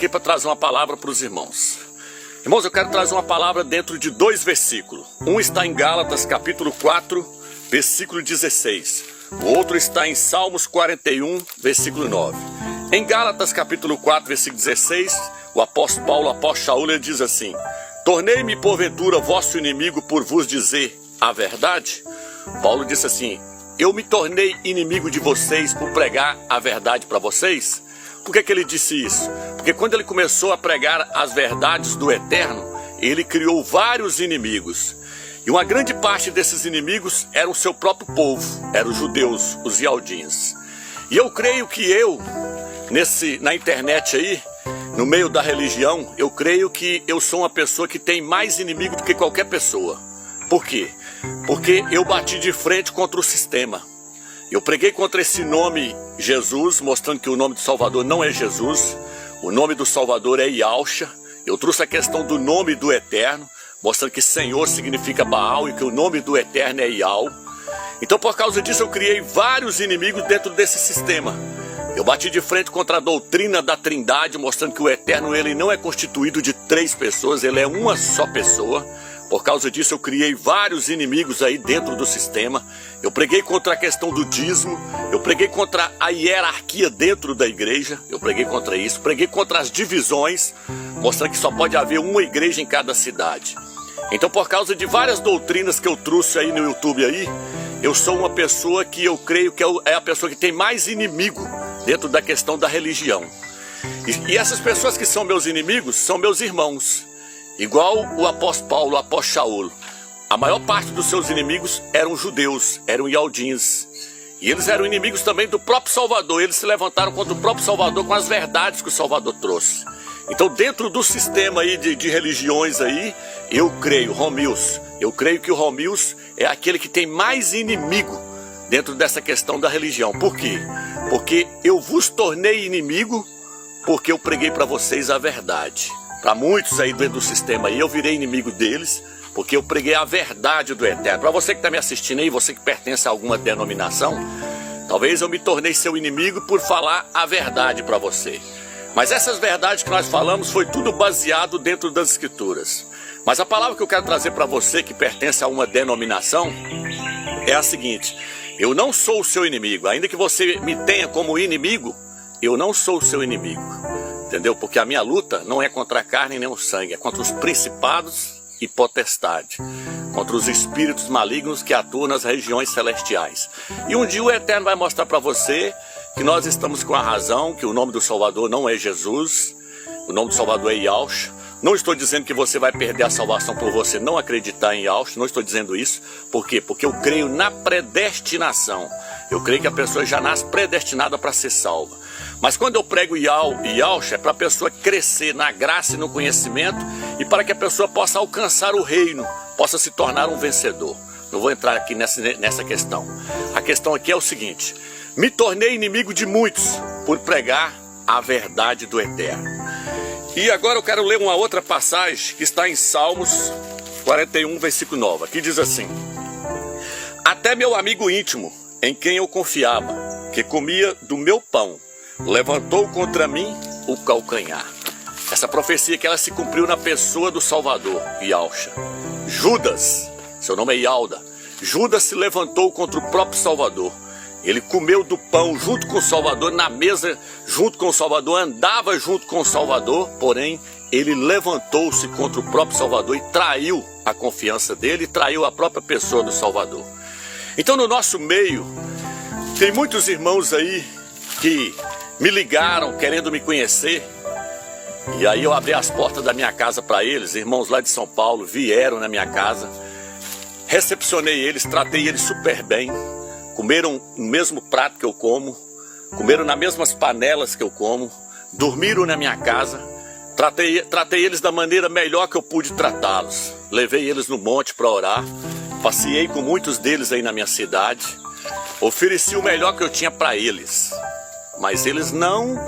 aqui para trazer uma palavra para os irmãos. Irmãos, eu quero trazer uma palavra dentro de 2 versículos. Um está em Gálatas capítulo 4, versículo 16. O outro está em Salmos 41, versículo 9. Em Gálatas capítulo 4, versículo 16, o apóstolo Paulo, o apóstolo Shaul, ele diz assim: tornei-me porventura vosso inimigo por vos dizer a verdade? Paulo disse assim: eu me tornei inimigo de vocês por pregar a verdade para vocês? Por que ele disse isso? Porque quando ele começou a pregar as verdades do Eterno, ele criou vários inimigos. E uma grande parte desses inimigos era o seu próprio povo, eram os judeus, os ialdins. E eu creio que na internet aí, no meio da religião, eu creio que eu sou uma pessoa que tem mais inimigo do que qualquer pessoa. Por quê? Porque eu bati de frente contra o sistema. Eu preguei contra esse nome Jesus, mostrando que o nome do Salvador não é Jesus. O nome do Salvador é Yahshua. Eu trouxe a questão do nome do Eterno, mostrando que Senhor significa Baal e que o nome do Eterno é Yahweh. Então, por causa disso, eu criei vários inimigos dentro desse sistema. Eu bati de frente contra a doutrina da Trindade, mostrando que o Eterno ele não é constituído de 3 pessoas, ele é uma só pessoa. Por causa disso, eu criei vários inimigos aí dentro do sistema. Eu preguei contra a questão do dízimo, eu preguei contra a hierarquia dentro da igreja, eu preguei contra isso, preguei contra as divisões, mostrando que só pode haver uma igreja em cada cidade. Então, por causa de várias doutrinas que eu trouxe aí no YouTube aí, eu sou uma pessoa que eu creio que é a pessoa que tem mais inimigo dentro da questão da religião. E essas pessoas que são meus inimigos são meus irmãos. Igual o apóstolo Paulo, o apóstolo Shaul. A maior parte dos seus inimigos eram judeus, eram ialdins. E eles eram inimigos também do próprio Salvador. Eles se levantaram contra o próprio Salvador com as verdades que o Salvador trouxe. Então, dentro do sistema aí de religiões aí, eu creio, Romilson, eu creio que o Romilson é aquele que tem mais inimigo dentro dessa questão da religião. Por quê? Porque eu vos tornei inimigo porque eu preguei para vocês a verdade. Para muitos aí dentro do sistema aí, eu virei inimigo deles, porque eu preguei a verdade do Eterno. Para você que está me assistindo aí, você que pertence a alguma denominação, talvez eu me tornei seu inimigo por falar a verdade para você. Mas essas verdades que nós falamos foi tudo baseado dentro das Escrituras. Mas a palavra que eu quero trazer para você que pertence a uma denominação é a seguinte: eu não sou o seu inimigo. Ainda que você me tenha como inimigo, eu não sou o seu inimigo. Entendeu? Porque a minha luta não é contra a carne nem o sangue, é contra os principados e potestades, contra os espíritos malignos que atuam nas regiões celestiais. E um dia o Eterno vai mostrar para você que nós estamos com a razão, que o nome do Salvador não é Jesus, o nome do Salvador é Yahshua. Não estou dizendo que você vai perder a salvação por você não acreditar em Yahshua, não estou dizendo isso. Por quê? Porque eu creio na predestinação. Eu creio que a pessoa já nasce predestinada para ser salva. Mas quando eu prego Yahshua, é para a pessoa crescer na graça e no conhecimento e para que a pessoa possa alcançar o reino, possa se tornar um vencedor. Não vou entrar aqui nessa questão. A questão aqui é o seguinte: me tornei inimigo de muitos por pregar a verdade do Eterno. E agora eu quero ler uma outra passagem que está em Salmos 41, versículo 9. Aqui diz assim: até meu amigo íntimo, em quem eu confiava, que comia do meu pão, levantou contra mim o calcanhar. Essa profecia que ela se cumpriu na pessoa do Salvador, Yahshua. Judas, seu nome é Yalda. Judas se levantou contra o próprio Salvador. Ele comeu do pão junto com o Salvador, na mesa junto com o Salvador, andava junto com o Salvador, porém ele levantou-se contra o próprio Salvador e traiu a confiança dele, e traiu a própria pessoa do Salvador. Então, no nosso meio, tem muitos irmãos aí que me ligaram querendo me conhecer, e aí eu abri as portas da minha casa para eles. Irmãos lá de São Paulo vieram na minha casa, recepcionei eles, tratei eles super bem, comeram no mesmo prato que eu como, comeram nas mesmas panelas que eu como, dormiram na minha casa, tratei eles da maneira melhor que eu pude tratá-los. Levei eles no monte para orar, passeei com muitos deles aí na minha cidade, ofereci o melhor que eu tinha para eles. Mas eles não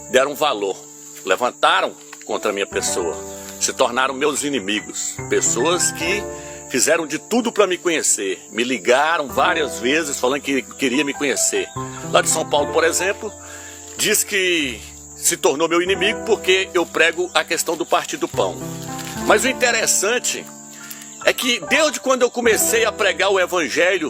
deram valor, levantaram contra a minha pessoa, se tornaram meus inimigos. Pessoas que fizeram de tudo para me conhecer, me ligaram várias vezes falando que queria me conhecer. Lá de São Paulo, por exemplo, diz que se tornou meu inimigo porque eu prego a questão do partir do pão. Mas o interessante é que desde quando eu comecei a pregar o evangelho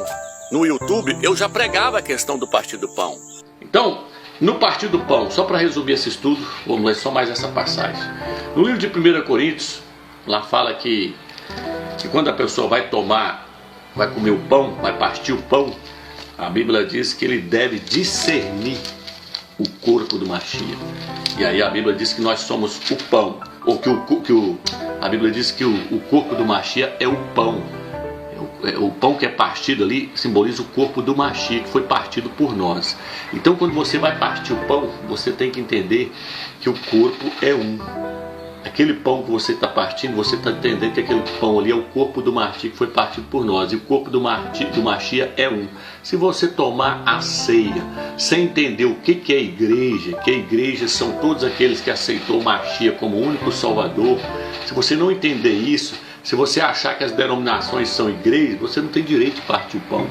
no YouTube, eu já pregava a questão do partir do pão. Então, no partir do pão, só para resumir esse estudo, vamos ler só mais essa passagem. No livro de 1 Coríntios, lá fala que quando a pessoa vai comer o pão, vai partir o pão, a Bíblia diz que ele deve discernir o corpo do Mashiach. E aí a Bíblia diz que nós somos o pão, ou a Bíblia diz que o corpo do Mashiach é o pão. O pão que é partido ali simboliza o corpo do Mashiach, que foi partido por nós. Então quando você vai partir o pão, você tem que entender que o corpo é um. Aquele pão que você está partindo, você está entendendo que aquele pão ali é o corpo do Mashiach, que foi partido por nós. E o corpo do Mashiach é um. Se você tomar a ceia sem entender o que é igreja, que a igreja são todos aqueles que aceitou o Mashiach como único Salvador, se você não entender isso, se você achar que as denominações são igrejas, você não tem direito de partir o pão,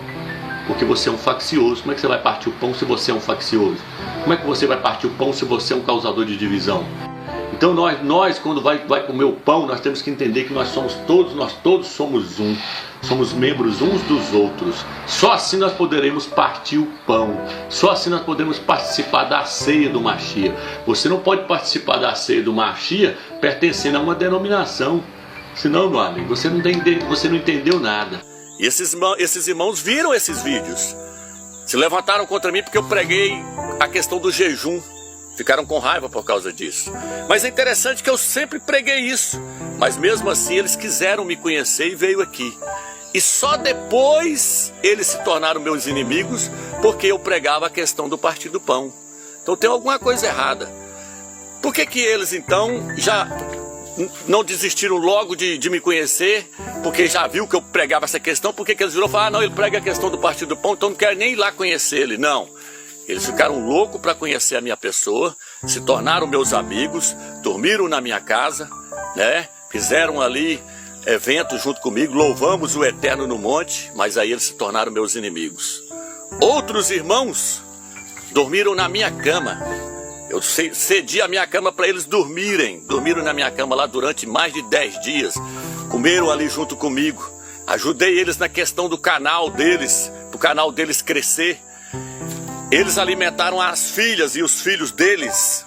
porque você é um faccioso. Como é que você vai partir o pão se você é um faccioso? Como é que você vai partir o pão se você é um causador de divisão? Então nós quando vai comer o pão, nós temos que entender que nós todos somos um, somos membros uns dos outros. Só assim nós poderemos partir o pão, só assim nós podemos participar da ceia do Mashiach. Você não pode participar da ceia do Mashiach pertencendo a uma denominação, senão, meu amigo, você não entendeu nada. E esses irmãos viram esses vídeos, se levantaram contra mim porque eu preguei a questão do jejum. Ficaram com raiva por causa disso. Mas é interessante que eu sempre preguei isso. Mas mesmo assim eles quiseram me conhecer e veio aqui. E só depois eles se tornaram meus inimigos porque eu pregava a questão do partir do pão. Então tem alguma coisa errada. Por que eles então já não desistiram logo de me conhecer? Porque já viu que eu pregava essa questão. Por que eles viram e falaram, não, ele prega a questão do partir do pão, então não quero nem ir lá conhecer ele. Não. Eles ficaram loucos para conhecer a minha pessoa, se tornaram meus amigos, dormiram na minha casa, né? Fizeram ali eventos junto comigo, louvamos o Eterno no monte, mas aí eles se tornaram meus inimigos. Outros irmãos dormiram na minha cama. Eu cedi a minha cama para eles dormiram na minha cama lá durante mais de 10 dias, comeram ali junto comigo, ajudei eles na questão do canal deles, para o canal deles crescer. Eles alimentaram as filhas e os filhos deles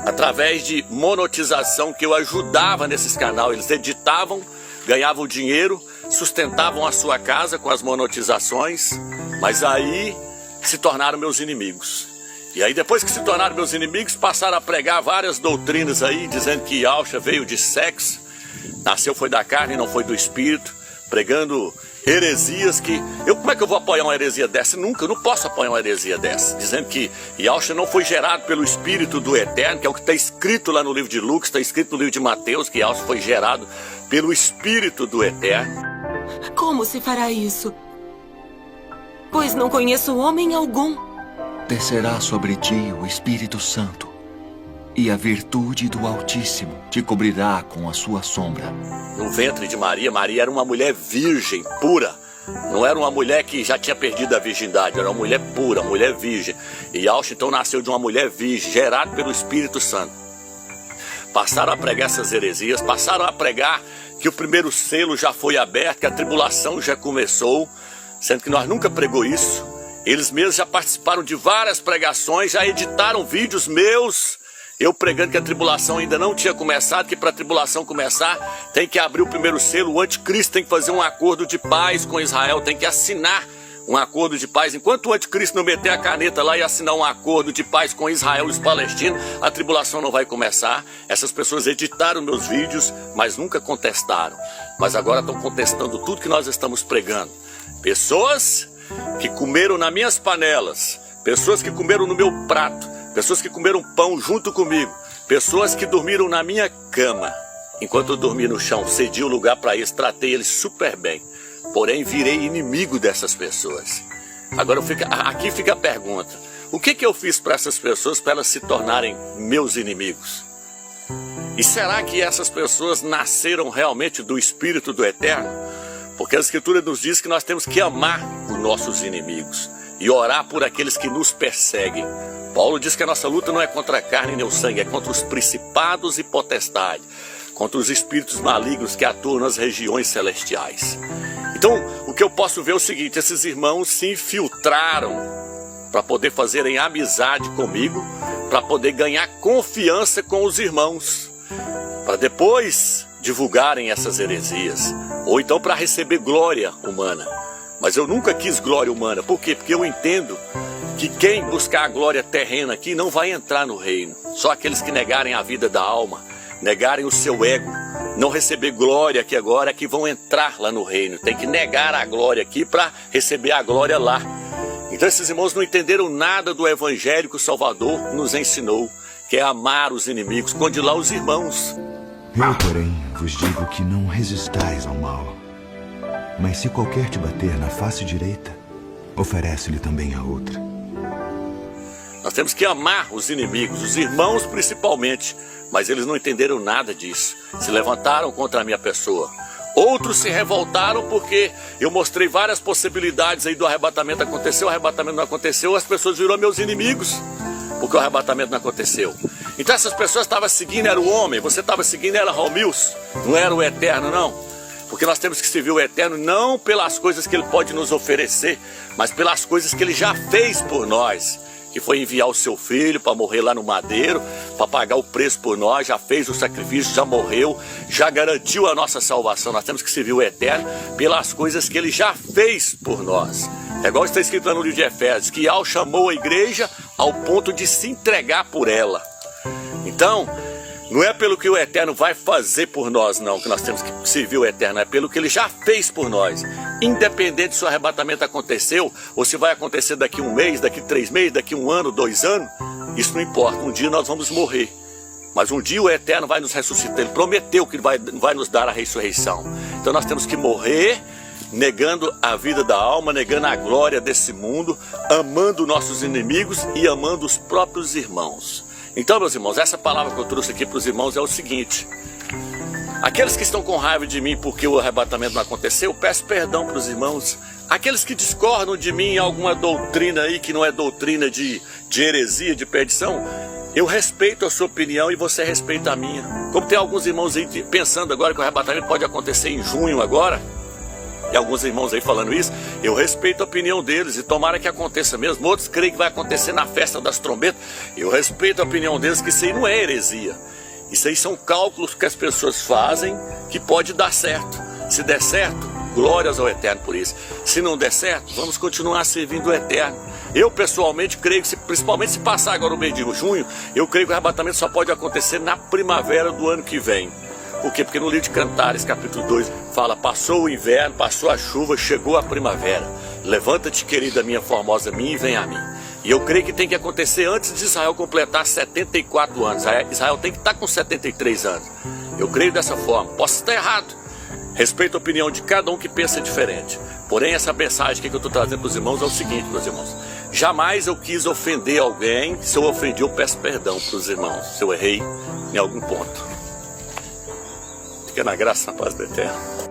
através de monetização que eu ajudava nesses canais. Eles editavam, ganhavam dinheiro, sustentavam a sua casa com as monetizações, mas aí se tornaram meus inimigos. E aí depois que se tornaram meus inimigos, passaram a pregar várias doutrinas aí, dizendo que Yahushua veio de sexo, nasceu foi da carne e não foi do espírito, pregando heresias que... como é que eu vou apoiar uma heresia dessa? Nunca, eu não posso apoiar uma heresia dessa. Dizendo que Yahushua não foi gerado pelo Espírito do Eterno, que é o que está escrito lá no livro de Lucas, está escrito no livro de Mateus, que Yahushua foi gerado pelo Espírito do Eterno. Como se fará isso? Pois não conheço homem algum. Descerá sobre ti o Espírito Santo, e a virtude do Altíssimo te cobrirá com a sua sombra. No ventre de Maria, Maria era uma mulher virgem, pura. Não era uma mulher que já tinha perdido a virgindade, era uma mulher pura, uma mulher virgem. E Yahushua então nasceu de uma mulher virgem, gerado pelo Espírito Santo. Passaram a pregar essas heresias, passaram a pregar que o primeiro selo já foi aberto, que a tribulação já começou, sendo que nós nunca pregou isso. Eles mesmos já participaram de várias pregações, já editaram vídeos meus, eu pregando que a tribulação ainda não tinha começado, que para a tribulação começar tem que abrir o primeiro selo, o anticristo tem que fazer um acordo de paz com Israel, tem que assinar um acordo de paz. Enquanto o anticristo não meter a caneta lá e assinar um acordo de paz com Israel e os palestinos, a tribulação não vai começar. Essas pessoas editaram meus vídeos, mas nunca contestaram. Mas agora estão contestando tudo que nós estamos pregando. Pessoas que comeram nas minhas panelas, pessoas que comeram no meu prato, pessoas que comeram pão junto comigo, pessoas que dormiram na minha cama. Enquanto eu dormi no chão, cedi o lugar para eles, tratei eles super bem. Porém, virei inimigo dessas pessoas. Agora aqui fica a pergunta. O que eu fiz para essas pessoas para elas se tornarem meus inimigos? E será que essas pessoas nasceram realmente do Espírito do Eterno? Porque a Escritura nos diz que nós temos que amar os nossos inimigos. e orar por aqueles que nos perseguem. Paulo diz que a nossa luta não é contra a carne nem o sangue, é contra os principados e potestades, contra os espíritos malignos que atuam nas regiões celestiais. Então, o que eu posso ver é o seguinte: esses irmãos se infiltraram para poder fazerem amizade comigo, para poder ganhar confiança com os irmãos, para depois divulgarem essas heresias, ou então para receber glória humana. Mas eu nunca quis glória humana. Por quê? Porque eu entendo que quem buscar a glória terrena aqui não vai entrar no reino. Só aqueles que negarem a vida da alma, negarem o seu ego, não receber glória aqui agora, que vão entrar lá no reino. Tem que negar a glória aqui para receber a glória lá. Então esses irmãos não entenderam nada do evangelho que o Salvador nos ensinou, que é amar os inimigos, onde lá os irmãos. Eu, porém, vos digo que não resistais ao mal. Mas se qualquer te bater na face direita, oferece-lhe também a outra. Nós temos que amar os inimigos, os irmãos principalmente, mas eles não entenderam nada disso. Se levantaram contra a minha pessoa. Outros se revoltaram porque eu mostrei várias possibilidades aí do arrebatamento acontecer, o arrebatamento não aconteceu, as pessoas viram meus inimigos, porque o arrebatamento não aconteceu. Então essas pessoas estavam seguindo, era o homem, você estava seguindo, era Romilson, não era o eterno não. Porque nós temos que servir o eterno não pelas coisas que ele pode nos oferecer, mas pelas coisas que ele já fez por nós. Que foi enviar o seu filho para morrer lá no madeiro, para pagar o preço por nós, já fez o sacrifício, já morreu, já garantiu a nossa salvação. Nós temos que servir o eterno pelas coisas que ele já fez por nós. É igual está escrito lá no livro de Efésios, que ao chamou a igreja ao ponto de se entregar por ela. Então, não é pelo que o eterno vai fazer por nós, não, que nós temos que servir o eterno, é pelo que ele já fez por nós. Independente se o arrebatamento aconteceu, ou se vai acontecer daqui 1 mês, daqui 3 meses, daqui 1 ano, 2 anos, isso não importa. Um dia nós vamos morrer, mas um dia o eterno vai nos ressuscitar. Ele prometeu que vai nos dar a ressurreição. Então nós temos que morrer negando a vida da alma, negando a glória desse mundo, amando nossos inimigos e amando os próprios irmãos. Então, meus irmãos, essa palavra que eu trouxe aqui para os irmãos é o seguinte: aqueles que estão com raiva de mim porque o arrebatamento não aconteceu, eu peço perdão para os irmãos. Aqueles que discordam de mim em alguma doutrina aí que não é doutrina de heresia, de perdição, eu respeito a sua opinião e você respeita a minha. Como tem alguns irmãos aí pensando agora que o arrebatamento pode acontecer em junho agora, e alguns irmãos aí falando isso, eu respeito a opinião deles e tomara que aconteça mesmo. Outros creem que vai acontecer na festa das trombetas, eu respeito a opinião deles, que isso aí não é heresia. Isso aí são cálculos que as pessoas fazem que pode dar certo. Se der certo, glórias ao eterno por isso. Se não der certo, vamos continuar servindo o eterno. Eu pessoalmente creio que, principalmente se passar agora o mês de junho, eu creio que o arrebatamento só pode acontecer na primavera do ano que vem. Por quê? Porque no livro de Cantares, capítulo 2, fala: passou o inverno, passou a chuva, chegou a primavera. Levanta-te, querida minha, formosa minha, e vem a mim. E eu creio que tem que acontecer antes de Israel completar 74 anos. Israel tem que estar com 73 anos. Eu creio dessa forma. Posso estar errado. Respeito a opinião de cada um que pensa diferente. Porém, essa mensagem que eu estou trazendo para os irmãos é o seguinte, meus irmãos: jamais eu quis ofender alguém. Se eu ofendi, eu peço perdão para os irmãos, se eu errei em algum ponto. Fica na graça e na paz do eterno.